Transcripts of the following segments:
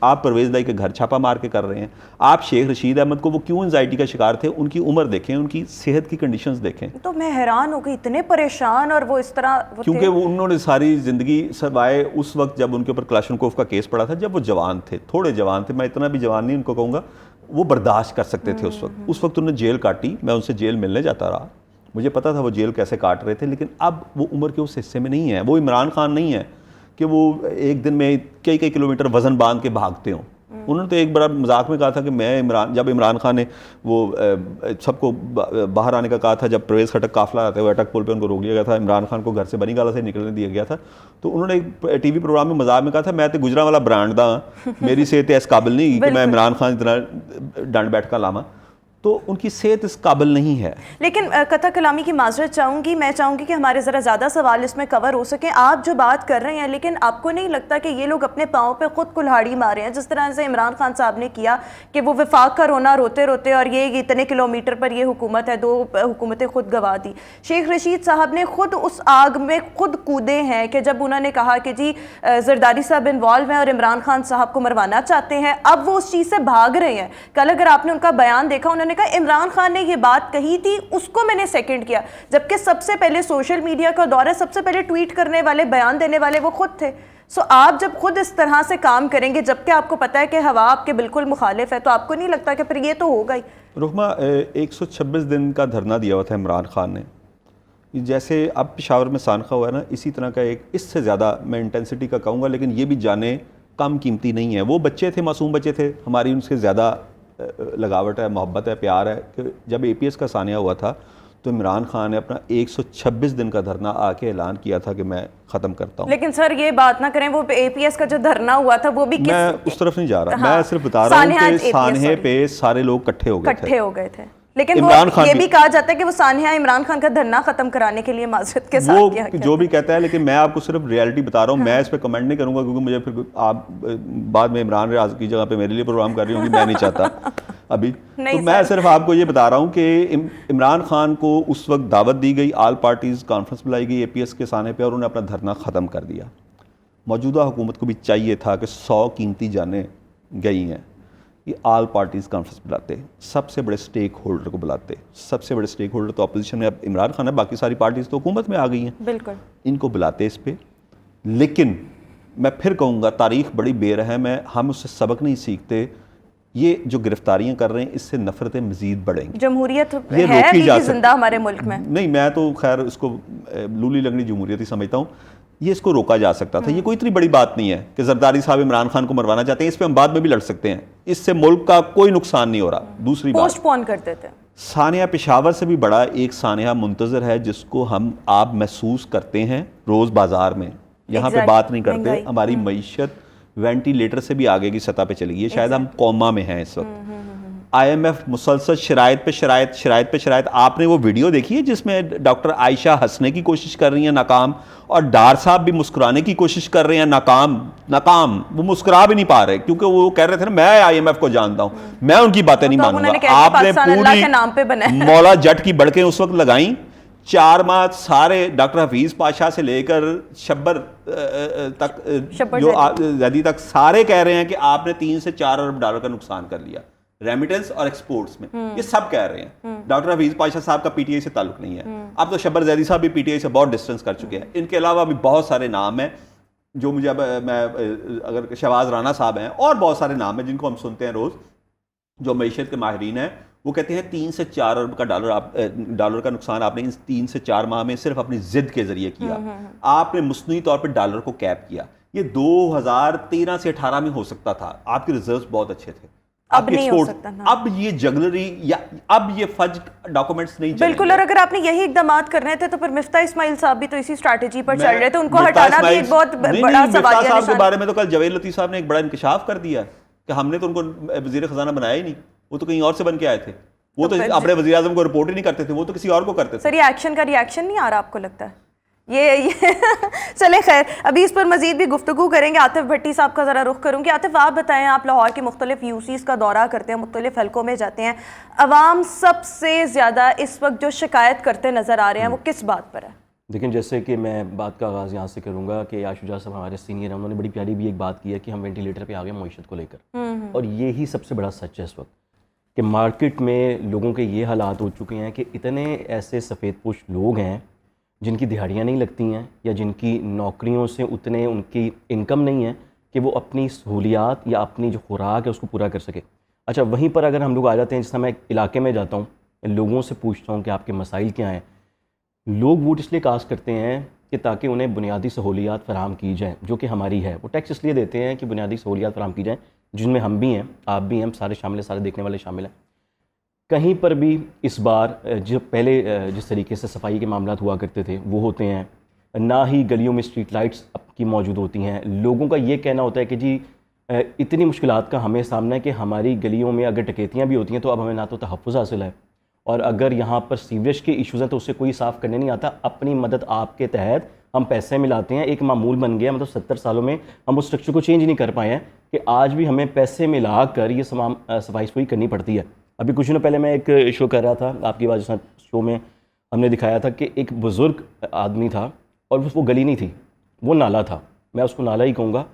آپ پرویز لائی کے گھر چھاپا مار کے کر رہے ہیں, آپ شیخ رشید احمد کو, وہ کیوں انزائٹی کا شکار تھے, ان کی عمر دیکھیں, ان کی صحت کی کنڈیشنز دیکھیں. تو میں حیران ہو گئی, اتنے پریشان, اور وہ اس طرح کیونکہ وہ انہوں نے ساری زندگی سوائے اس وقت جب ان کے اوپر کلاشنکوف کا کیس پڑا تھا, جب وہ جوان تھے, تھوڑے جوان تھے, میں اتنا بھی جوان نہیں ان کو کہوں گا, وہ برداشت کر سکتے تھے اس وقت انہوں نے جیل کاٹی, میں ان سے جیل ملنے جاتا رہا, مجھے پتا تھا وہ جیل کیسے کاٹ رہے تھے. لیکن اب وہ عمر کے اس حصے میں نہیں ہے, وہ عمران خان نہیں ہے کہ وہ ایک دن میں کئی کلومیٹر وزن باندھ کے بھاگتے ہوں. انہوں نے تو ایک بڑا مذاق میں کہا تھا کہ میں جب عمران خان نے وہ سب کو باہر آنے کا کہا تھا, جب پرویز خٹک قافلہ آتے ہوئے اٹک پل پہ ان کو روک لیا گیا تھا, عمران خان کو گھر سے بنی گالا سے نکلنے دیا گیا تھا, تو انہوں نے ایک ٹی وی پروگرام میں مذاق میں کہا تھا میں تو گجرا والا برانڈ دا, میری صحت اس قابل نہیں کہ میں عمران خان اتنا ڈانٹ بیٹھ کا لاما. تو ان کی صحت اس قابل نہیں ہے. لیکن قطع کلامی کی معذرت چاہوں گی, میں چاہوں گی کہ ہمارے ذرا زیادہ سوال اس میں کور ہو سکیں. آپ جو بات کر رہے ہیں, لیکن آپ کو نہیں لگتا کہ یہ لوگ اپنے پاؤں پہ خود کلہاڑی مارے ہیں, جس طرح سے عمران خان صاحب نے کیا کہ وہ وفاق کا رونا روتے روتے, اور یہ اتنے کلومیٹر پر یہ حکومت ہے, 2 حکومتیں خود گوا دی. شیخ رشید صاحب نے خود اس آگ میں خود کودے ہیں کہ جب انہوں نے کہا کہ جی زرداری صاحب انوالو ہیں اور عمران خان صاحب کو مروانا چاہتے ہیں, اب وہ اس چیز سے بھاگ رہے ہیں. کل اگر آپ نے ان کا بیان دیکھا, انہوں نے کہا عمران خان نے یہ بات کہی تھی, اس کو میں نے سیکنڈ کیا, جبکہ سب سے پہلے سوشل میڈیا کا دور ہے, سب سے پہلے ٹویٹ کرنے والے, بیان دینے والے وہ خود تھے. سو آپ جب خود اس طرح سے کام کریں گے, جبکہ آپ کو پتا ہے کہ ہوا آپ کے بالکل مخالف ہے, تو آپ کو نہیں لگتا کہ پھر یہ تو ہوگا ہی. رحمہ 126 دن کا دھرنا دیا ہوا تھا عمران خان نے, جیسے اب پشاور میں سانخہ ہوا ہے نا, اسی طرح کا ایک, اس سے زیادہ میں انٹینسٹی کا کہوں گا, لیکن یہ بھی جانے کم قیمتی نہیں ہے. وہ بچے تھے, معصوم بچے تھے, ہماری ان سے زیادہ لگاوٹ ہے, محبت ہے, پیار ہے. کہ جب اے پی ایس کا سانحہ ہوا تھا تو عمران خان نے اپنا 126 دن کا دھرنا آ کے اعلان کیا تھا کہ میں ختم کرتا ہوں. لیکن سر یہ بات نہ کریں, وہ اے پی ایس کا جو دھرنا ہوا تھا وہ بھی میں اس طرف نہیں جا رہا, میں صرف بتا رہا ہوں کہ سانحے پہ سارے لوگ اکٹھے ہو گئے تھے. لیکن وہ یہ بھی کہا جاتا ہے کہ وہ سانحہ عمران خان کا دھرنا ختم کرانے کے لیے معذرت کے ساتھ کیا وہ جو بھی کہتا ہے, لیکن میں آپ کو صرف ریالٹی بتا رہا ہوں. میں اس پہ کمنٹ نہیں کروں گا کیونکہ مجھے پھر آپ بعد میں عمران ریاض کی جگہ پہ میرے لیے پروگرام کر رہی ہوں گی, میں نہیں چاہتا ابھی. تو میں صرف آپ کو یہ بتا رہا ہوں کہ عمران خان کو اس وقت دعوت دی گئی, آل پارٹیز کانفرنس بلائی گئی اے پی ایس کے سانحے پہ, اور انہوں نے اپنا دھرنا ختم کر دیا. موجودہ حکومت کو بھی چاہیے تھا کہ 100 قیمتی جانیں گئی ہیں, یہ آل پارٹیز کانفرنس بلاتے, سب سے بڑے سٹیک ہولڈر کو بلاتے. سب سے بڑے سٹیک ہولڈر تو اپوزیشن میں اب عمران خان ہے, باقی ساری پارٹیز تو حکومت میں آ گئی ہیں, بالکل ان کو بلاتے اس پہ. لیکن میں پھر کہوں گا تاریخ بڑی بے رحم ہے, ہم اس سے سبق نہیں سیکھتے. یہ جو گرفتاریاں کر رہے ہیں اس سے نفرتیں مزید بڑھیں گی. جمہوریت ہے ابھی زندہ ہمارے ملک میں. نہیں, میں تو خیر اس کو لولی لنگڑی جمہوریت ہی سمجھتا ہوں. یہ اس کو روکا جا سکتا تھا. یہ کوئی اتنی بڑی بات نہیں ہے کہ زرداری صاحب عمران خان کو مروانا چاہتے ہیں, اس پہ ہم بعد میں بھی لڑ سکتے ہیں, اس سے ملک کا کوئی نقصان نہیں ہو رہا. دوسری بات, پوسٹ پون کر دیتے ہیں. سانحہ پشاور سے بھی بڑا ایک سانحہ منتظر ہے جس کو آپ محسوس کرتے ہیں روز بازار میں. یہاں پہ بات نہیں کرتے. ہماری معیشت وینٹیلیٹر سے بھی آگے کی سطح پہ چلی گئی ہے, شاید ہم کوما میں ہیں اس وقت. آئی ایم ایف مسلسل شرائط پہ شرائط. آپ نے وہ ویڈیو دیکھی ہے جس میں ڈاکٹر عائشہ ہنسنے کی کوشش کر رہی ہیں, ناکام, اور ڈار صاحب بھی مسکرانے کی کوشش کر رہے ہیں, ناکام. وہ مسکرا بھی نہیں پا رہے کیونکہ وہ کہہ رہے تھے نا میں آئی ایم ایف کو جانتا ہوں, میں ان کی باتیں نہیں مانوں گا. آپ نے پوری مولا جٹ کی بڑکیں اس وقت لگائیں. 4 ماہ سارے ڈاکٹر حفیظ پاشا سے لے کر شبر تک, جو زیدی تک, سارے کہہ رہے ہیں کہ آپ نے 3 سے 4 ارب ڈالر کا نقصان کر لیا ریمیٹنس اور ایکسپورٹس میں. یہ سب کہہ رہے ہیں. ڈاکٹر حفیظ پاشا صاحب کا پی ٹی آئی سے تعلق نہیں ہے. اب تو شبر زیدی صاحب بھی پی ٹی آئی سے بہت ڈسٹنس کر چکے ہیں. ان کے علاوہ بھی بہت سارے نام ہیں جو مجھے میں اگر شہباز رانا صاحب ہیں, اور بہت سارے نام ہیں جن کو ہم سنتے ہیں روز, جو معیشت کے ماہرین ہیں. وہ کہتے ہیں 3 سے 4 ارب کا ڈالر کا نقصان آپ نے ان 3 سے 4 ماہ میں صرف اپنی ضد کے ذریعے کیا. آپ نے مصنوعی طور پہ ڈالر کو کیپ کیا. یہ 2013 سے 18 میں ہو سکتا تھا. آپ کے ریزروز بہت اچھے تھے. اب نہیں ہو سکتا. اب یہ جگلری یا اب یہ فج ڈاکومنٹس نہیں چلیں. بالکل. اور اگر آپ نے یہی اقدامات کرنے تھے تو پھر مفتاح اسماعیل صاحب بھی تو اسی اسٹریٹجی پر چل رہے تھے, ان کو ہٹانا بھی ایک بہت بڑا سوالیہ نشان. صاحب کے بارے میں تو کل جوید لطیف صاحب نے ایک بڑا انکشاف کر دیا کہ ہم نے تو ان کو وزیر خزانہ بنایا ہی نہیں, وہ تو کہیں اور سے بن کے آئے تھے. وہ تو اپنے وزیر اعظم کو رپورٹ ہی نہیں کرتے تھے, وہ تو کسی اور کو کرتے تھے. سر یہ ایکشن کا ریئیکشن نہیں آ رہا آپ کو لگتا ہے؟ یہ چلے خیر, ابھی اس پر مزید بھی گفتگو کریں گے. عاطف بھٹی صاحب کا ذرا رخ کروں گی. عاطف آپ بتائیں, آپ لاہور کے مختلف یو سیز کا دورہ کرتے ہیں, مختلف حلقوں میں جاتے ہیں, عوام سب سے زیادہ اس وقت جو شکایت کرتے نظر آ رہے ہیں وہ کس بات پر ہے؟ دیکھیں جیسے کہ میں بات کا آغاز یہاں سے کروں گا کہ یاش شجاع صاحب ہمارے سینئر ہیں، انہوں نے بڑی پیاری بھی ایک بات کی ہے کہ ہم وینٹیلیٹر پہ آ گئے معیشت کو لے کر، اور یہی سب سے بڑا سچ ہے اس وقت کہ مارکیٹ میں لوگوں کے یہ حالات ہو چکے ہیں کہ اتنے ایسے سفید پوش لوگ ہیں جن کی دہاڑیاں نہیں لگتی ہیں یا جن کی نوکریوں سے اتنے ان کی انکم نہیں ہے کہ وہ اپنی سہولیات یا اپنی جو خوراک ہے اس کو پورا کر سکے۔ اچھا وہیں پر اگر ہم لوگ آ جاتے ہیں، جس طرح میں ایک علاقے میں جاتا ہوں، لوگوں سے پوچھتا ہوں کہ آپ کے مسائل کیا ہیں، لوگ ووٹ اس لیے کاسٹ کرتے ہیں کہ تاکہ انہیں بنیادی سہولیات فراہم کی جائیں جو کہ ہماری ہے، وہ ٹیکس اس لیے دیتے ہیں کہ بنیادی سہولیات فراہم کی جائیں جن میں ہم بھی ہیں، آپ بھی ہیں، ہم سارے شامل ہیں، سارے دیکھنے والے شامل ہیں۔ کہیں پر بھی اس بار جو پہلے جس طریقے سے صفائی کے معاملات ہوا کرتے تھے وہ ہوتے ہیں، نہ ہی گلیوں میں اسٹریٹ لائٹس کی موجود ہوتی ہیں۔ لوگوں کا یہ کہنا ہوتا ہے کہ جی اتنی مشکلات کا ہمیں سامنا ہے کہ ہماری گلیوں میں اگر ڈکیتیاں بھی ہوتی ہیں تو اب ہمیں نہ تو تحفظ حاصل ہے، اور اگر یہاں پر سیوریج کے ایشوز ہیں تو اسے کوئی صاف کرنے نہیں آتا۔ اپنی مدد آپ کے تحت ہم پیسے ملاتے ہیں، ایک معمول بن گیا، مطلب 70 سالوں میں ہم اس اسٹرکچر کو چینج نہیں کر پائے ہیں کہ آج بھی ہمیں پیسے ملا کر یہ صفائی سفائی کرنی پڑتی ہے۔ ابھی کچھ دنوں پہلے میں ایک شو کر رہا تھا آپ کی آواز شو میں، ہم نے دکھایا تھا کہ ایک بزرگ آدمی تھا اور وہ گلی نہیں تھی، وہ نالا تھا، میں اس کو نالا ہی کہوں گا،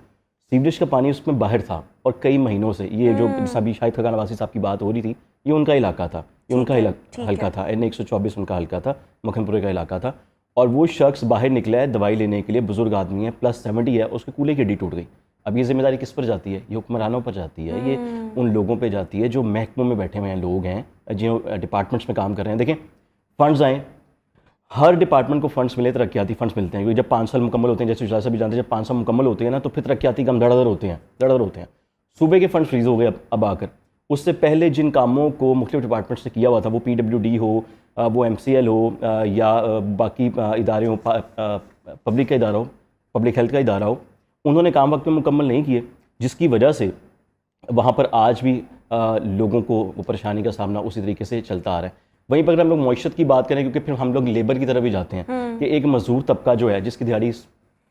سیوریج کا پانی اس میں باہر تھا، اور کئی مہینوں سے یہ جو ابھی شاہد خاقان عباسی صاحب کی بات ہو رہی تھی، یہ ان کا علاقہ تھا، یہ ان کا حلقہ تھا، N124 ان کا حلقہ تھا، مکھن پورے کا علاقہ تھا، اور وہ شخص باہر نکلا ہے دوائی لینے کے لیے، بزرگ آدمی ہے، +70 ہے، اس کے کولے کی ہڈی ٹوٹ گئی۔ اب یہ ذمہ داری کس پر جاتی ہے؟ یہ حکمرانوں پر جاتی ہے، یہ ان لوگوں پہ جاتی ہے جو محکموں میں بیٹھے ہوئے ہیں لوگ ہیں، جو ڈپارٹمنٹس میں کام کر رہے ہیں۔ دیکھیں فنڈز آئیں، ہر ڈپارٹمنٹ کو فنڈز ملے، ترقیاتی فنڈز ملتے ہیں، کیونکہ جب 5 سال مکمل ہوتے ہیں، جیسے شجاع صاحب بھی جانتے ہیں، جب 5 سال مکمل ہوتے ہیں نا تو پھر ترقیاتی کام دڑ ہوتے ہیں۔ صوبے کے فنڈ فریز ہو گئے اب آ کر، اس سے پہلے جن کاموں کو مختلف ڈپارٹمنٹ سے کیا ہوا تھا، وہ PWD ہو، وہ MCL ہو، یا باقی ادارے ہوں، پبلک کا ادارہ ہو، پبلک ہیلتھ کا ادارہ ہو، انہوں نے کام وقت میں مکمل نہیں کیے، جس کی وجہ سے وہاں پر آج بھی لوگوں کو وہ پریشانی کا سامنا اسی طریقے سے چلتا آ رہا ہے۔ وہیں پر اگر ہم لوگ معیشت کی بات کریں، کیونکہ پھر ہم لوگ لیبر کی طرف بھی جاتے ہیں کہ ایک مزدور طبقہ جو ہے جس کی دیہاڑی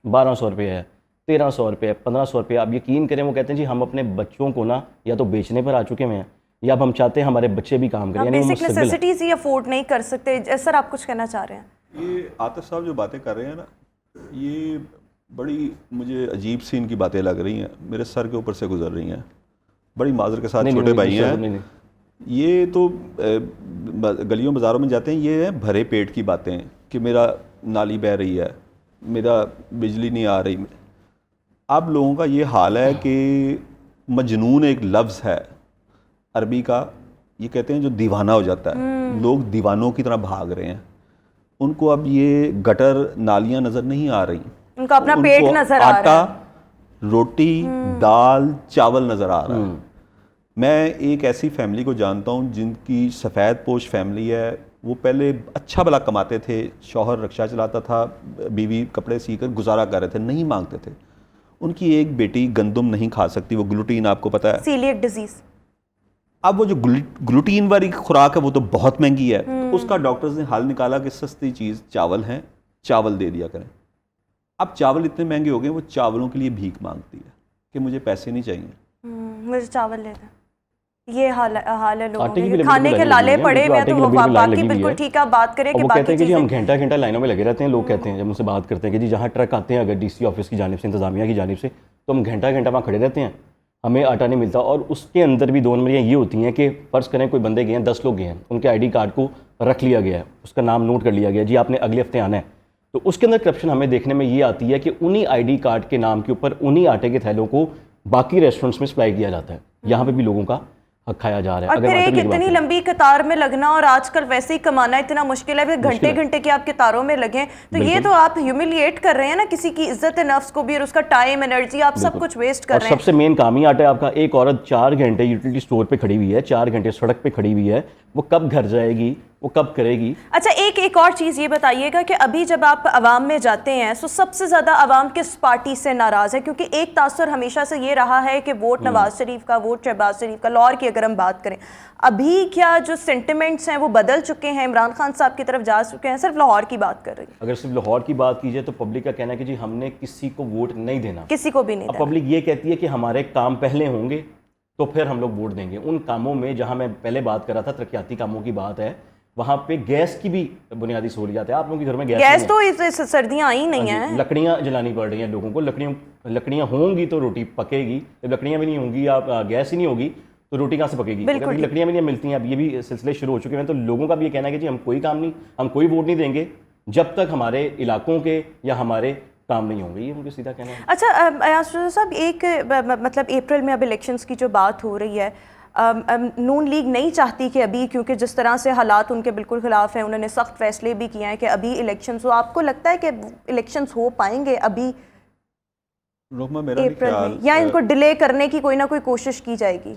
1200 روپے ہے، 1300 روپے، 1500 روپے، آپ یقین کریں وہ کہتے ہیں جی ہم اپنے بچوں کو نا یا تو بیچنے پر آ چکے ہوئے ہیں یا اب ہم چاہتے ہیں ہمارے بچے بھی کام کریں، یعنی وہ بیسک مستقبل ہے۔ نیسیسٹیز ہی افورڈ نہیں کر سکتے۔ سر آپ کچھ کہنا چاہ رہے ہیں؟ یہ عاطف صاحب جو باتیں کر رہے ہیں نا، یہ بڑی مجھے عجیب سی ان کی باتیں لگ رہی ہیں، میرے سر کے اوپر سے گزر رہی ہیں، بڑی معذرت کے ساتھ۔ چھوٹے بھائی ہیں یہ، تو گلیوں بازاروں میں جاتے ہیں، یہ ہیں بھرے پیٹ کی باتیں کہ میرا نالی بہہ رہی ہے، میرا بجلی نہیں آ رہی۔ اب لوگوں کا یہ حال ہے کہ مجنون ایک لفظ ہے عربی کا، یہ کہتے ہیں جو دیوانہ ہو جاتا ہے، لوگ دیوانوں کی طرح بھاگ رہے ہیں، ان کو اب یہ گٹر نالیاں نظر نہیں آ رہی، ان کو اپنا پیٹ نظر آ رہا ہے، آٹا، روٹی، دال، چاول نظر آ رہا ہے۔ میں ایک ایسی فیملی کو جانتا ہوں جن کی سفید پوش فیملی ہے، وہ پہلے اچھا بھلا کماتے تھے، شوہر رکشہ چلاتا تھا، بیوی کپڑے سی کر گزارا کر رہے تھے، نہیں مانگتے تھے۔ ان کی ایک بیٹی گندم نہیں کھا سکتی، وہ گلوٹین آپ کو پتہ ہے، سیلیک ڈیزیز۔ اب وہ جو گلوٹین والی خوراک ہے وہ تو بہت مہنگی ہے، تو اس کا ڈاکٹرز نے حل نکالا کہ سستی چیز چاول ہیں، چاول دے دیا کریں۔ اب چاول اتنے مہنگے ہو گئے، وہ چاولوں کے لیے بھیک مانگتی ہے کہ مجھے پیسے نہیں چاہیے، مجھے چاول لے دیں۔ یہ حال ہے لوگوں کے، کھانے کے لالے پڑے ہوئے ہیں، تو باقی بالکل ٹھیک ہے، آپ بات کریں کہ باقی چیزیں ہم گھنٹہ گھنٹہ لائنوں میں لگے رہتے ہیں۔ لوگ کہتے ہیں جب ان سے بات کرتے ہیں کہ جی جہاں ٹرک آتے ہیں اگر DC آفس کی جانب سے، انتظامیہ کی جانب سے، تو ہم گھنٹہ گھنٹہ وہاں کھڑے رہتے ہیں، ہمیں آٹا نہیں ملتا۔ اور اس کے اندر بھی 2 نمبریاں یہ ہوتی ہیں کہ فرض کریں کوئی بندے گئے ہیں، 10 لوگ گئے ہیں، ان کے ID کارڈ کو رکھ لیا گیا ہے، اس کا نام نوٹ کر لیا گیا، جی آپ نے اگلے ہفتے آنا ہے، تو اس کے اندر کرپشن ہمیں دیکھنے میں یہ آتی ہے کہ انہی ID کارڈ کے نام کے اوپر انہی آٹے کے تھیلوں کو باقی ریسٹورنٹس میں سپلائی کیا جاتا ہے، یہاں پہ بھی لوگوں کا حق کھایا جا رہا ہے۔ اور پھر ایک اتنی لمبی قطار میں لگنا، اور آج کل ویسے ہی کمانا اتنا مشکل ہے، پھر گھنٹے گھنٹے کی آپ قطاروں میں لگیں، تو یہ تو آپ ہیوملیٹ کر رہے ہیں نا کسی کی عزت نفس کو بھی، اور اس کا ٹائم، انرجی، آپ سب کچھ ویسٹ کر رہے ہیں۔ اور سب سے مین کام ہی آٹا ہے آپ کا۔ ایک عورت 4 گھنٹے یوٹیلیٹی سٹور پہ کھڑی ہوئی ہے، 4 گھنٹے سڑک پہ کھڑی ہوئی ہے، وہ کب گھر جائے گی، وہ کب کرے گی؟ اچھا ایک اور چیز یہ بتائیے گا کہ ابھی جب آپ عوام میں جاتے ہیں تو سب سے زیادہ عوام کس پارٹی سے ناراض ہے؟ کیونکہ ایک تاثر ہمیشہ سے یہ رہا ہے کہ ووٹ نواز شریف کا، ووٹ شہباز شریف کا۔ لاہور کی اگر ہم بات کریں، ابھی کیا جو سینٹیمنٹس ہیں وہ بدل چکے ہیں، عمران خان صاحب کی طرف جا چکے ہیں؟ صرف لاہور کی بات کر رہی ہیں۔ اگر صرف لاہور کی بات کی جائے تو پبلک کا کہنا ہے کہ جی ہم نے کسی کو ووٹ نہیں دینا، کسی کو بھی نہیں دینا۔ پبلک یہ کہتی ہے کہ ہمارے کام پہلے ہوں گے تو پھر ہم لوگ ووٹ دیں گے۔ ان کاموں میں جہاں میں پہلے بات کر رہا تھا، ترقیاتی کاموں کی بات ہے، وہاں پہ گیس کی بھی بنیادی سہولیات ہے. آپ لوگوں کے گھر میں گیس تو اس سردیاں آئی نہیں ہیں, لکڑیاں جلانی پڑ رہی ہیں لوگوں کو. لکڑیاں ہوں گی تو روٹی پکے گی, جب لکڑیاں بھی نہیں ہوں گی, آپ گیس ہی نہیں ہوگی تو روٹی کہاں سے پکے گی؟ اگر لکڑیاں بھی نہیں ملتی ہیں, اب یہ بھی سلسلے شروع ہو چکے ہیں. تو لوگوں کا بھی یہ کہنا ہے کہ جی ہم کوئی کام نہیں, ہم کوئی ووٹ نہیں دیں گے جب تک ہمارے علاقوں کے یا ہمارے کام نہیں ہوں گے. یہ ان کو سیدھا کہنا ہے. اچھا ایاز شجاع صاحب, ایک مطلب اپریل میں اب الیکشنز کی جو بات ہو رہی ہے, نون لیگ نہیں چاہتی کہ ابھی, کیونکہ جس طرح سے حالات ان کے بالکل خلاف ہیں, انہوں نے سخت فیصلے بھی کیے ہیں کہ ابھی الیکشنز ہو. آپ کو لگتا ہے کہ الیکشنز ہو پائیں گے ابھی رحمہ میرا نہیں اپریل میں, خیال, یا ان کو ڈیلے کرنے کی کوئی نہ کوئی کوشش کی جائے گی؟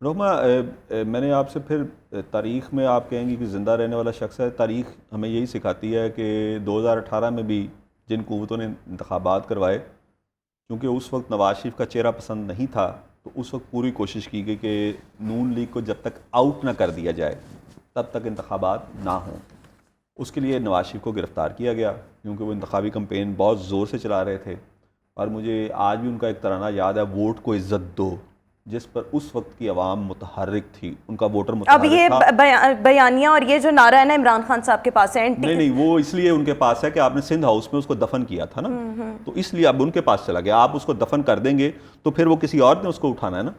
رحمہ میں نے آپ سے پھر تاریخ میں آپ کہیں گی کہ زندہ رہنے والا شخص ہے. تاریخ ہمیں یہی سکھاتی ہے کہ 2018 میں بھی جن قوتوں نے انتخابات کروائے, کیونکہ اس وقت نواز شریف کا چہرہ پسند نہیں تھا, تو اس وقت پوری کوشش کی گئی کہ نون لیگ کو جب تک آؤٹ نہ کر دیا جائے تب تک انتخابات نہ ہوں. اس کے لیے نواز شریف کو گرفتار کیا گیا, کیونکہ وہ انتخابی کمپین بہت زور سے چلا رہے تھے. اور مجھے آج بھی ان کا ایک ترانہ یاد ہے, ووٹ کو عزت دو, جس پر اس وقت کی عوام متحرک تھی, ان کا ووٹر متحرک اب یہ تھا. بیانیہ اور یہ جو نعرہ ہے نا عمران خان صاحب کے پاس ہے, نہیں وہ اس لیے ان کے پاس ہے کہ آپ نے سندھ ہاؤس میں اس کو دفن کیا تھا نا, تو اس لیے اب ان کے پاس چلا گیا. آپ اس کو دفن کر دیں گے تو پھر وہ کسی اور نے اس کو اٹھانا ہے نا.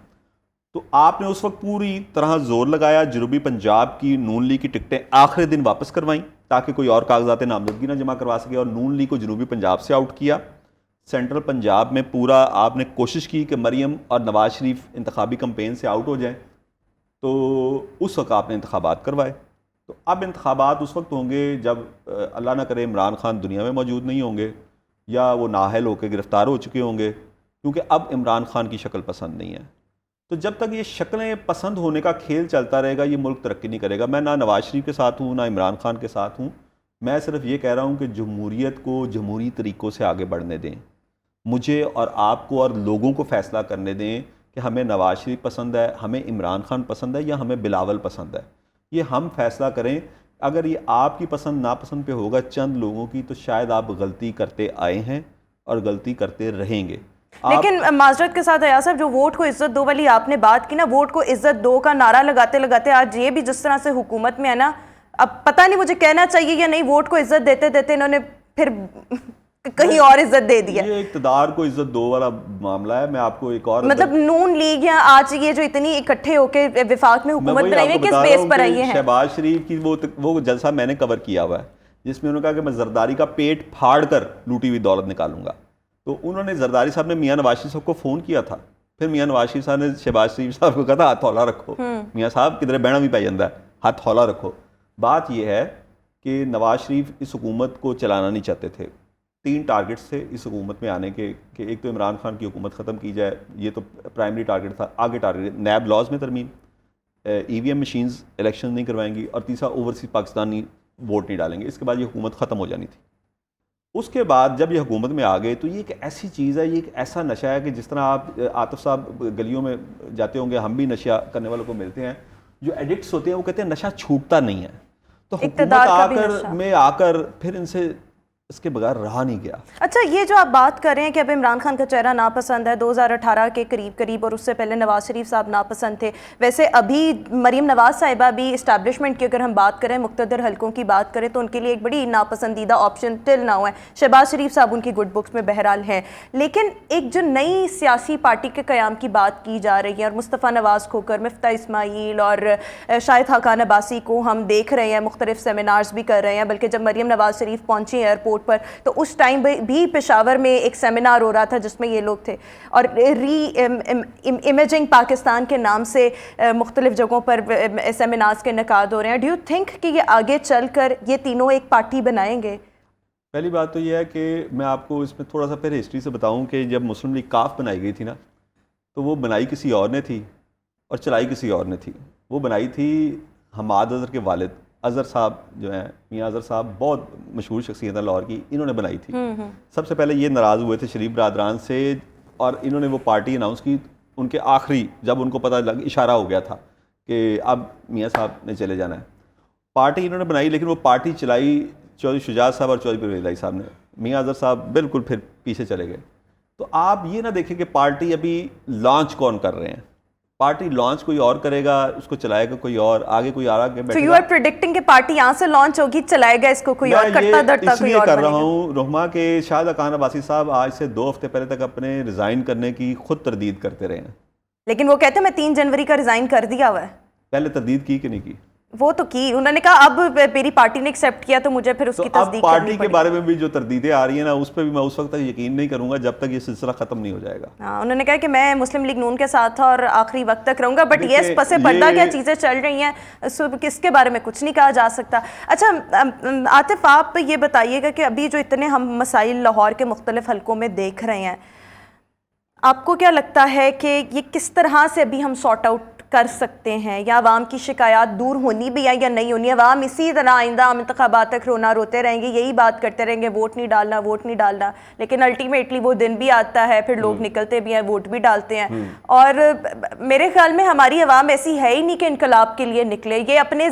تو آپ نے اس وقت پوری طرح زور لگایا, جنوبی پنجاب کی نون لیگ کی ٹکٹیں آخری دن واپس کروائیں تاکہ کوئی اور کاغذات نامزدگی نہ جمع کروا سکے, اور نون لیگ کو جنوبی پنجاب سے آؤٹ کیا. سینٹرل پنجاب میں پورا آپ نے کوشش کی کہ مریم اور نواز شریف انتخابی کمپین سے آؤٹ ہو جائیں, تو اس وقت آپ نے انتخابات کروائے. تو اب انتخابات اس وقت ہوں گے جب اللہ نہ کرے عمران خان دنیا میں موجود نہیں ہوں گے, یا وہ نااہل ہو کے گرفتار ہو چکے ہوں گے, کیونکہ اب عمران خان کی شکل پسند نہیں ہے. تو جب تک یہ شکلیں پسند ہونے کا کھیل چلتا رہے گا, یہ ملک ترقی نہیں کرے گا. میں نہ نواز شریف کے ساتھ ہوں نہ عمران خان کے ساتھ ہوں. میں صرف یہ کہہ رہا ہوں کہ جمہوریت کو جمہوری طریقوں سے آگے بڑھنے دیں. مجھے اور آپ کو اور لوگوں کو فیصلہ کرنے دیں کہ ہمیں نواز شریف پسند ہے, ہمیں عمران خان پسند ہے, یا ہمیں بلاول پسند ہے. یہ ہم فیصلہ کریں. اگر یہ آپ کی پسند ناپسند پہ ہوگا چند لوگوں کی, تو شاید آپ غلطی کرتے آئے ہیں اور غلطی کرتے رہیں گے. لیکن معذرت کے ساتھ ایاز صاحب, جو ووٹ کو عزت دو والی آپ نے بات کی نا, ووٹ کو عزت دو کا نعرہ لگاتے لگاتے آج یہ بھی جس طرح سے حکومت میں ہے نا, اب پتہ نہیں مجھے کہنا چاہیے یا نہیں, ووٹ کو عزت دیتے دیتے انہوں نے پھر کہیں اور عزت دے دیا. یہ اقتدار کو عزت دو والا معاملہ ہے. میں آپ کو ایک اور مطلب نون لیگ یا آج یہ جو اتنی اکٹھے ہو کے وفاق میں حکومت بنائی ہے, کس بیس پر آئی ہے؟ شہباز شریف کی وہ جلسہ میں نے کور کیا ہوا ہے, جس میں انہوں نے کہا کہ میں زرداری کا پیٹ پھاڑ کر لوٹی ہوئی دولت نکالوں گا. تو انہوں نے زرداری صاحب نے میاں نواز شریف صاحب کو فون کیا تھا, پھر میاں نواز شریف صاحب نے شہباز شریف صاحب کو کہا تھا ہاتھ ہولا رکھو, میاں صاحب کدھر بہنا بھی پائی جاتا ہے, ہاتھ ہولا رکھو. بات یہ ہے کہ نواز شریف اس حکومت کو چلانا نہیں چاہتے تھے. 3 ٹارگٹس تھے اس حکومت میں آنے کے, کہ ایک تو عمران خان کی حکومت ختم کی جائے, یہ تو پرائمری ٹارگٹ تھا. آگے ٹارگٹ نیب لاز میں ترمیم, EVM مشینز الیکشن نہیں کروائیں گی, اور تیسرا اوورسیز پاکستانی ووٹ نہیں ڈالیں گے. اس کے بعد یہ حکومت ختم ہو جانی تھی. اس کے بعد جب یہ حکومت میں آ گئے تو یہ ایک ایسی چیز ہے, یہ ایک ایسا نشہ ہے کہ جس طرح آپ عاطف صاحب گلیوں میں جاتے ہوں گے, ہم بھی نشہ کرنے والوں کو ملتے ہیں, جو ایڈکٹس ہوتے ہیں وہ کہتے ہیں نشہ چھوٹتا نہیں ہے. تو حکومت آ کر پھر ان سے اس کے بغیر رہا نہیں گیا. اچھا, یہ جو آپ بات کر رہے ہیں کہ اب عمران خان کا چہرہ ناپسند ہے, 2018 کے قریب اور اس سے پہلے نواز شریف صاحب ناپسند تھے. ویسے ابھی مریم نواز صاحبہ بھی اسٹیبلشمنٹ کی اگر ہم بات کریں, مقتدر حلقوں کی بات کریں, تو ان کے لیے ایک بڑی ناپسندیدہ آپشن ٹل ناؤ ہے. شہباز شریف صاحب ان کی گڈ بکس میں بہرحال ہیں, لیکن ایک جو نئی سیاسی پارٹی کے قیام کی بات کی جا رہی ہے, اور مصطفیٰ نواز کھوکر, مفتاح اسماعیل اور شاہد خاقان عباسی کو ہم دیکھ رہے ہیں, مختلف سیمینارز بھی کر رہے ہیں. بلکہ جب مریم نواز شریف پہنچی ایئرپورٹ پر, تو اس ٹائم بھی پشاور میں ایک سیمینار ہو رہا تھا جس میں یہ لوگ تھے, اور ری امیجنگ پاکستان کے نام سے مختلف جگہوں پر سیمینارز کے انعقاد ہو رہے ہیں. ڈو یو تھنک کہ یہ آگے چل کر یہ تینوں ایک پارٹی بنائیں گے؟ پہلی بات تو یہ ہے کہ میں آپ کو اس میں تھوڑا سا پھر ہسٹری سے بتاؤں کہ جب مسلم لیگ کاف بنائی گئی تھی نا, تو وہ بنائی کسی اور نے تھی اور چلائی کسی اور نے تھی. وہ بنائی تھی حماد اظہر کے والد اظہر صاحب جو ہیں, میاں اظہر صاحب بہت مشہور شخصیت ہے لاہور کی, انہوں نے بنائی تھی. سب سے پہلے یہ ناراض ہوئے تھے شریف برادران سے, اور انہوں نے وہ پارٹی اناؤنس کی. ان کے آخری جب ان کو پتہ لگ اشارہ ہو گیا تھا کہ اب میاں صاحب نے چلے جانا ہے, پارٹی انہوں نے بنائی, لیکن وہ پارٹی چلائی چودھری شجاعت صاحب اور چودھری پرویز الہی صاحب نے. میاں اظہر صاحب بالکل پھر پیچھے چلے گئے. تو آپ یہ نہ دیکھیں کہ پارٹی ابھی لانچ کون کر رہے ہیں, پارٹی لانچ کوئی اور کرے گا, اس کو چلائے گا کوئی اور, آگے کوئی آ کے So بیٹھے you گا. are predicting کہ پارٹی یہاں سے لانچ ہوگی, چلائے گا اس کو کوئی اور, کٹتا درتا اس کوئی لیے اور کر بنے رہا گا. ہوں رحمہ کہ شاہد خان عباسی صاحب آج سے 2 ہفتے پہلے تک اپنے ریزائن کرنے کی خود تردید کرتے رہے ہیں. لیکن وہ کہتے ہیں میں 3 جنوری کا ریزائن کر دیا ہوا ہے. پہلے تردید کی کہ نہیں کی؟ وہ تو کی, انہوں نے کہا اب میری پارٹی نے ایکسیپٹ کیا تو مجھے پھر اس کی اب تصدیق پارٹی کرنی کے پڑی. بارے میں بھی جو تردیدیں آ رہی ہیں نا, اس پہ بھی میں اس وقت تک یقین نہیں کروں گا جب تک یہ سلسلہ ختم نہیں ہو جائے گا. ہاں, انہوں نے کہا کہ میں مسلم لیگ نون کے ساتھ تھا اور آخری وقت تک رہوں گا, بٹ یس پس پردہ کیا چیزیں چل رہی ہیں کس کے بارے میں کچھ نہیں کہا جا سکتا. اچھا عاطف, آپ یہ بتائیے گا کہ ابھی جو اتنے ہم مسائل لاہور کے مختلف حلقوں میں دیکھ رہے ہیں, آپ کو کیا لگتا ہے کہ یہ کس طرح سے ابھی ہم سارٹ آؤٹ کر سکتے ہیں, یا عوام کی شکایات دور ہونی بھی ہے یا نہیں ہونی؟ عوام اسی طرح آئندہ انتخابات تک روتے رہیں گے, یہی بات کرتے رہیں گے, ووٹ نہیں ڈالنا ووٹ نہیں ڈالنا, لیکن الٹیمیٹلی وہ دن بھی آتا ہے, پھر لوگ نکلتے بھی ہیں, ووٹ بھی ڈالتے ہیں. اور میرے خیال میں ہماری عوام ایسی ہے ہی نہیں کہ انقلاب کے لیے نکلے, یہ اپنے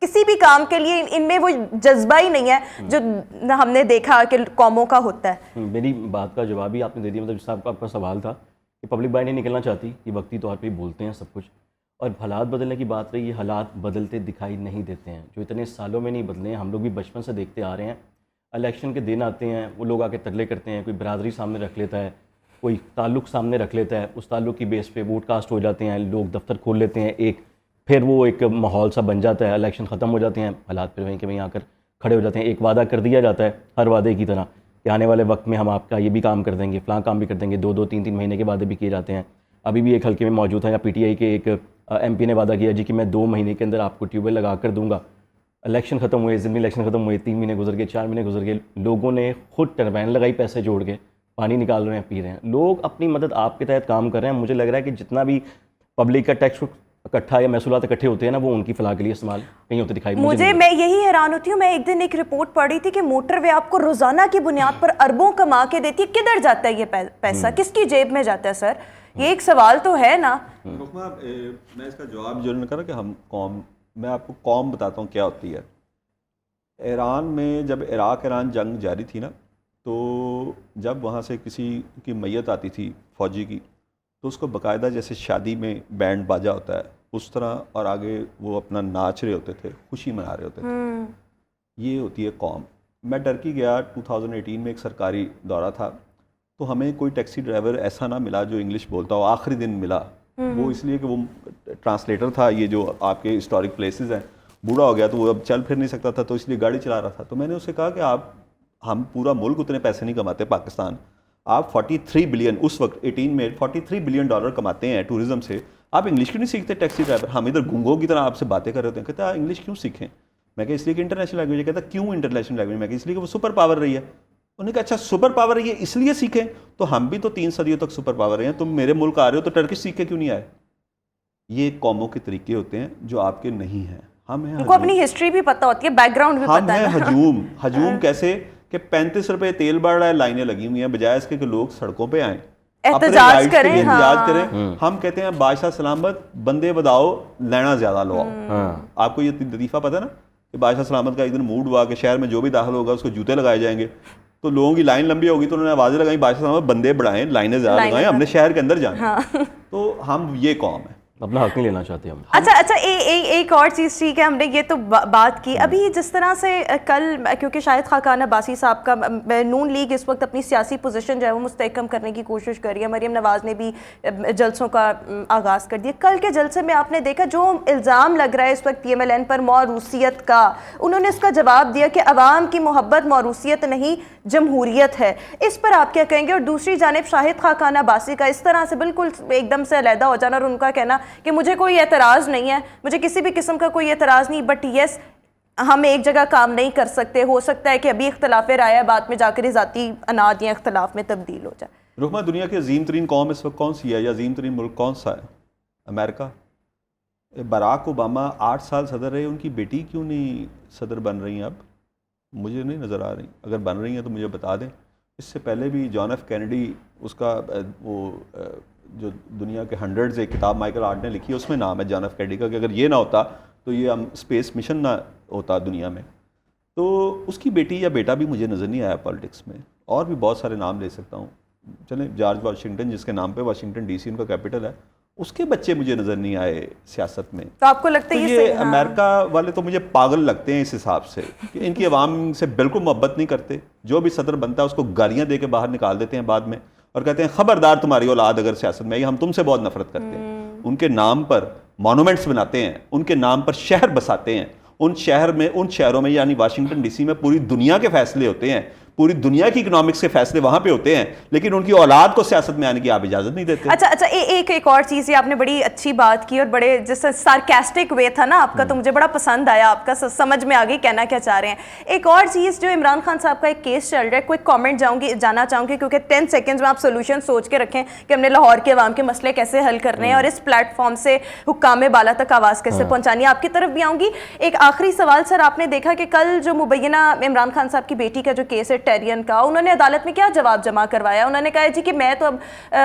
کسی بھی کام کے لیے ان میں وہ جذبہ ہی نہیں ہے جو ہم نے دیکھا کہ قوموں کا ہوتا ہے. میری بات کا جواب ہی آپ نے دے دیا. مطلب جس آپ کا سوال تھا کہ پبلک بائی نہیں نکلنا چاہتی, یہ وقتی طور پہ بولتے ہیں سب کچھ, اور حالات بدلنے کی بات رہی, یہ حالات بدلتے دکھائی نہیں دیتے ہیں, جو اتنے سالوں میں نہیں بدلے ہیں. ہم لوگ بھی بچپن سے دیکھتے آ رہے ہیں, الیکشن کے دن آتے ہیں, وہ لوگ آ کے ترلے کرتے ہیں, کوئی برادری سامنے رکھ لیتا ہے, کوئی تعلق سامنے رکھ لیتا ہے, اس تعلق کی بیس پہ ووٹ کاسٹ ہو جاتے ہیں, لوگ دفتر کھول لیتے ہیں ایک, پھر وہ ایک ماحول سا بن جاتا ہے, الیکشن ختم ہو جاتے ہیں, حالات پھر وہیں کے وہیں آ کر کھڑے ہو جاتے ہیں. ایک وعدہ کر دیا جاتا ہے ہر وعدے کی طرح کہ آنے والے وقت میں ہم آپ کا یہ بھی کام کر دیں گے, فلاں کام بھی کر دیں گے, 2 3 مہینے کے وعدے بھی کیے جاتے ہیں. ابھی بھی ایک حلقے میں موجود ہے, یا پی ٹی آئی کے ایک ایم پی نے وعدہ کیا جی کہ میں 2 مہینے کے اندر آپ کو ٹیوب ویل لگا کر دوں گا. الیکشن ختم ہوئے, ضمنی الیکشن ختم ہوئے, 3 مہینے گزر گئے, 4 مہینے گزر گئے, لوگوں نے خود ٹربائن لگائی, پیسے جوڑ کے پانی نکال رہے ہیں, پی رہے ہیں. لوگ اپنی مدد آپ کے تحت کام کر رہے ہیں. مجھے لگ رہا ہے کہ جتنا بھی پبلک کا ٹیکس اکٹھا یا محصولات اکٹھے ہوتے ہیں نا, وہ ان کی فلاح کے لیے استعمال نہیں ہوتے دکھائی مجھے. میں یہی حیران ہوتی ہوں, میں ایک دن ایک رپورٹ پڑھ رہی تھی کہ موٹر وے آپ کو روزانہ کی بنیاد پر اربوں کما کے دیتی ہے, کدھر جاتا ہے یہ پیسہ, کس کی جیب میں جاتا ہے سر؟ یہ ایک سوال تو ہے نا. رحمہ, میں اس کا جواب جو نے کہا کہ ہم قوم, میں آپ کو قوم بتاتا ہوں کیا ہوتی ہے. ایران میں جب عراق ایران جنگ جاری تھی نا, تو جب وہاں سے کسی کی میت آتی تھی فوجی کی, تو اس کو باقاعدہ جیسے شادی میں بینڈ باجا ہوتا ہے اس طرح, اور آگے وہ اپنا ناچ رہے ہوتے تھے, خوشی منا رہے ہوتے تھے. یہ ہوتی ہے قوم. میں ٹرکی گیا 2018 میں, ایک سرکاری دورہ تھا, تو ہمیں کوئی ٹیکسی ڈرائیور ایسا نہ ملا جو انگلش بولتا ہو. آخری دن ملا, وہ اس لیے کہ وہ ٹرانسلیٹر تھا, یہ جو آپ کے ہسٹورک پلیسز ہیں, بوڑھا ہو گیا تو وہ اب چل پھر نہیں سکتا تھا, تو اس لیے گاڑی چلا رہا تھا. تو میں نے اسے کہا کہ ہم پورا ملک اتنے پیسے نہیں کماتے پاکستان, آپ 43 بلین اس وقت 18 میں 43 بلین ڈالر کماتے ہیں ٹورزم سے, آپ انگلش کیوں نہیں سیکھتے ٹیکسی ڈرائیور؟ ہم ادھر گنگوں کی طرح آپ سے باتیں کر رہے ہوتے ہیں. کہتے ہیں انگلش کیوں سیکھیں؟ میں کہ اس لیے کہ انٹرنیشنل لینگویج ہے. کہتا کیوں انٹرنیشنل لینگویج؟ میں کہ اس لیے کہ وہ سپر پاور رہی ہے. انہوں نے کہا اچھا سپر پاور رہی ہے اس لیے سیکھیں, تو ہم بھی تو 3 صدیوں تک سپر پاور رہے ہیں, تم میرے ملک آ رہے ہو تو ٹرکش سیکھ کے کیوں نہیں آئے؟ یہ قوموں کے طریقے ہوتے ہیں جو آپ کے نہیں ہیں. ہم ہیں, ان کو اپنی ہسٹری بھی پتہ ہوتی ہے, بیک گراؤنڈ بھی پتہ ہے. ہم ہیں ہجوم کیسے کہ 35 روپے تیل بڑھ رہا ہے, لائنیں لگی ہوئی ہیں, بجائے اس کے کہ لوگ سڑکوں پہ آئیں, احتجاج کریں. احتجاج کریں. ہم کہتے ہیں بادشاہ سلامت, بندے بداؤ, لینا زیادہ لو آؤ. آپ کو یہ لطیفہ پتہ ہے نا کہ بادشاہ سلامت کا ایک دن موڈ ہوا کہ شہر میں جو بھی داخل ہوگا اس کو جوتے لگائے جائیں گے, تو لوگوں کی لائن لمبی ہوگی, تو انہوں نے آوازیں لگائیں بادشاہ سلامت بندے بڑھائیں, لائنیں زیادہ لگائیں, ہم نے شہر کے اندر جانا. تو ہم یہ قوم ہے, اپنا حق نہیں لینا چاہتے ہم. اچھا ایک اور چیز, ٹھیک ہے ہم نے یہ تو بات کی. ابھی جس طرح سے کل, کیونکہ شاہد خاقان عباسی صاحب کا نون لیگ اس وقت اپنی سیاسی پوزیشن جو ہے وہ مستحکم کرنے کی کوشش کر رہی ہے, مریم نواز نے بھی جلسوں کا آغاز کر دیا. کل کے جلسے میں آپ نے دیکھا جو الزام لگ رہا ہے اس وقت PMLN پر موروثیت کا, انہوں نے اس کا جواب دیا کہ عوام کی محبت موروثیت نہیں جمہوریت ہے. اس پر آپ کیا کہیں گے؟ اور دوسری جانب شاہد خاقان عباسی کا اس طرح سے بالکل ایک دم سے علیحدہ ہو جانا, اور ان کا کہنا کہ مجھے کوئی اعتراض نہیں ہے, مجھے کسی بھی قسم کا کوئی اعتراض نہیں, بٹ یس ہم ایک جگہ کام نہیں کر سکتے, ہو سکتا ہے کہ ابھی اختلاف رائے ہے, بعد میں جا کر ذاتی اناد یا اختلاف میں تبدیل ہو جائے. رحمہ, دنیا کی عظیم ترین قوم اس وقت کون سی ہے, یا عظیم ترین ملک کون سا ہے؟ امریکہ. براک اوباما 8 سال صدر رہے, ان کی بیٹی کیوں نہیں صدر بن رہی ہیں؟ اب مجھے نہیں نظر آ رہی, اگر بن رہی ہیں تو مجھے بتا دیں. اس سے پہلے بھی جان ایف کینیڈی, اس کا وہ جو دنیا کے 100 ایک کتاب مائیکل آرٹ نے لکھی ہے, اس میں نام ہے جان ایف کینیڈی کا, کہ اگر یہ نہ ہوتا تو یہ اسپیس مشن نہ ہوتا دنیا میں. تو اس کی بیٹی یا بیٹا بھی مجھے نظر نہیں آیا پالیٹکس میں. اور بھی بہت سارے نام لے سکتا ہوں, چلیں جارج واشنگٹن, جس کے نام پہ واشنگٹن DC ان کا کیپٹل ہے, اس کے بچے مجھے نظر نہیں آئے سیاست میں. تو آپ کو لگتا ہے یہ امریکہ والے تو مجھے پاگل لگتے ہیں اس حساب سے کہ ان کی عوام سے بالکل محبت نہیں کرتے. جو بھی صدر بنتا ہے اس کو گالیاں دے کے باہر نکال دیتے ہیں بعد میں اور کہتے ہیں خبردار تمہاری اولاد اگر سیاست میں آئی ہم تم سے بہت نفرت کرتے ہیں. ان کے نام پر مانومنٹس بناتے ہیں, ان کے نام پر شہر بساتے ہیں. ان شہروں میں یعنی واشنگٹن ڈی سی میں پوری دنیا کے فیصلے ہوتے ہیں, پوری دنیا کی اکنامکس کے فیصلے وہاں پہ ہوتے ہیں, لیکن ان کی اولاد کو سیاست میں آنے کی آپ اجازت نہیں دیتے. اچھا ایک اور چیز, یہ آپ نے بڑی اچھی بات کی اور بڑے جیسے سارکیسٹک وے تھا نا آپ کا, تو مجھے بڑا پسند آیا آپ کا, سمجھ میں آ گئی کہنا کیا چاہ رہے ہیں. ایک اور چیز جو عمران خان صاحب کا ایک کیس چل رہا ہے, کوئی کامنٹ جانا چاہوں گی کیونکہ 10 سیکنڈز میں آپ سولوشن سوچ کے رکھیں کہ ہم نے لاہور کے عوام کے مسئلے کیسے حل کرنے ہیں اور اس پلیٹ فارم سے حکام بالا تک آواز کیسے پہنچانی ہے. آپ کی طرف بھی آؤں گی. ایک آخری سوال سر, آپ نے دیکھا کہ کل جو مبینہ عمران خان صاحب کی بیٹی کا جو کیس ہے ٹیرین کا, انہوں نے عدالت میں کیا جواب جمع کروایا؟ انہوں نے کہا جی کہ میں تو اب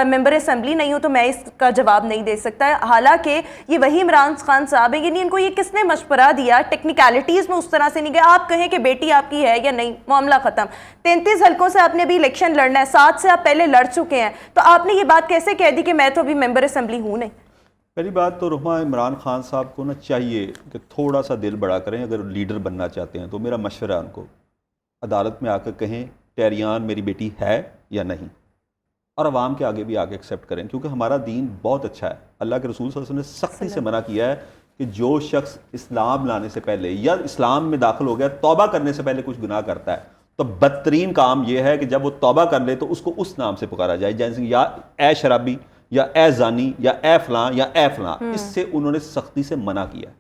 ممبر اسمبلی نہیں ہوں تو میں اس کا جواب نہیں دے سکتا. حالانکہ یہ وہی عمران خان صاحب ہیں, یعنی ان کو یہ کس نے مشورہ دیا؟ ٹیکنیکلٹیز میں اس طرح سے نہیں گئے. آپ کہیں کہ بیٹی آپ کی ہے یا نہیں, معاملہ ختم. 33 حلقوں سے آپ نے ابھی الیکشن لڑنا ہے, 7 سے آپ پہلے لڑ چکے ہیں, تو آپ نے یہ بات کیسے کہہ دی کہ میں تو ابھی ممبر اسمبلی ہوں نہیں؟ پہلی بات تو رحمہ, عمران خان صاحب کو نا چاہیے کہ تھوڑا سا دل بڑا کریں. اگر لیڈر بننا چاہتے ہیں تو میرا مشورہ ان کو عدالت میں آ کر کہیں ٹیریان میری بیٹی ہے یا نہیں, اور عوام کے آگے بھی آگے ایکسیپٹ کریں, کیونکہ ہمارا دین بہت اچھا ہے. اللہ کے رسول صلی اللہ علیہ وسلم نے سختی سے منع کیا ہے کہ جو شخص اسلام لانے سے پہلے یا اسلام میں داخل ہو گیا توبہ کرنے سے پہلے کچھ گناہ کرتا ہے تو بدترین کام یہ ہے کہ جب وہ توبہ کر لے تو اس کو اس نام سے پکارا جائے, جیسے یا اے شرابی یا اے زانی یا اے فلاں یا اے فلاں. اس سے انہوں نے سختی سے منع کیا.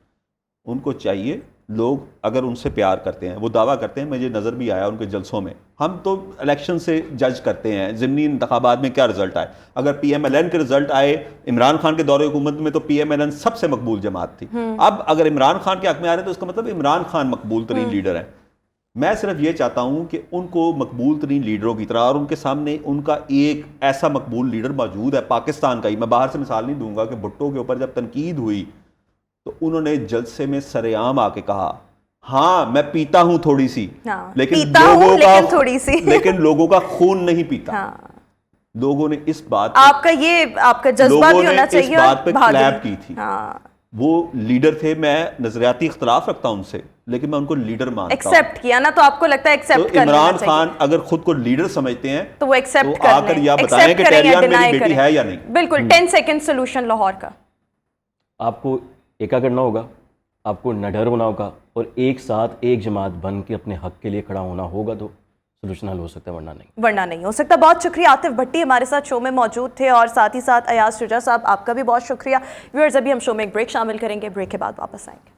ان کو چاہیے, لوگ اگر ان سے پیار کرتے ہیں, وہ دعویٰ کرتے ہیں, مجھے نظر بھی آیا ان کے جلسوں میں, ہم تو الیکشن سے جج کرتے ہیں ضمنی انتخابات میں کیا رزلٹ آئے. اگر پی ایم ایل این کے رزلٹ آئے عمران خان کے دور حکومت میں تو پی ایم ایل این سب سے مقبول جماعت تھی. اب اگر عمران خان کے حق میں آ رہے ہیں تو اس کا مطلب عمران خان مقبول ترین لیڈر ہے. میں صرف یہ چاہتا ہوں کہ ان کو مقبول ترین لیڈروں کی طرح, اور ان کے سامنے ان کا ایک ایسا مقبول لیڈر موجود ہے پاکستان کا ہی, میں باہر سے مثال نہیں دوں گا, کہ بھٹو کے اوپر جب تنقید ہوئی تو انہوں نے جلسے میں سر عام آ کے کہا ہاں میں پیتا ہوں تھوڑی سی, لیکن لوگوں کا خون نہیں پیتا. لوگوں نے اس بات آپ کا جذبہ بھی ہونا چاہیے, اس بات پہ کلیپ کی تھی. وہ لیڈر تھے, میں نظریاتی اختلاف رکھتا ہوں ان سے, لیکن میں ان کو لیڈر مانتا ہوں. ایکسیپٹ کیا نا, تو آپ کو لگتا ہے ایکسیپٹ کرنا چاہیے. عمران خان اگر خود کو لیڈر سمجھتے ہیں تو وہ ایکسیپٹ آ کر یا بتائیں کہ ٹیریان میری بیٹی ہے یا نہیں. بالکل. 10 سیکنڈ سولوشن لاہور کا. آپ کو ایکا کرنا ہوگا, آپ کو نڈر ہونا ہوگا, اور ایک ساتھ ایک جماعت بن کے اپنے حق کے لیے کھڑا ہونا ہوگا, تو سولوشن حل ہو سکتا ہے, ورنہ نہیں ہو سکتا. بہت شکریہ. عاطف بھٹی ہمارے ساتھ شو میں موجود تھے, اور ساتھ ہی ساتھ ایاز شجاع صاحب آپ کا بھی بہت شکریہ. ویورز ابھی ہم شو میں ایک بریک شامل کریں گے, بریک کے بعد واپس آئیں گے.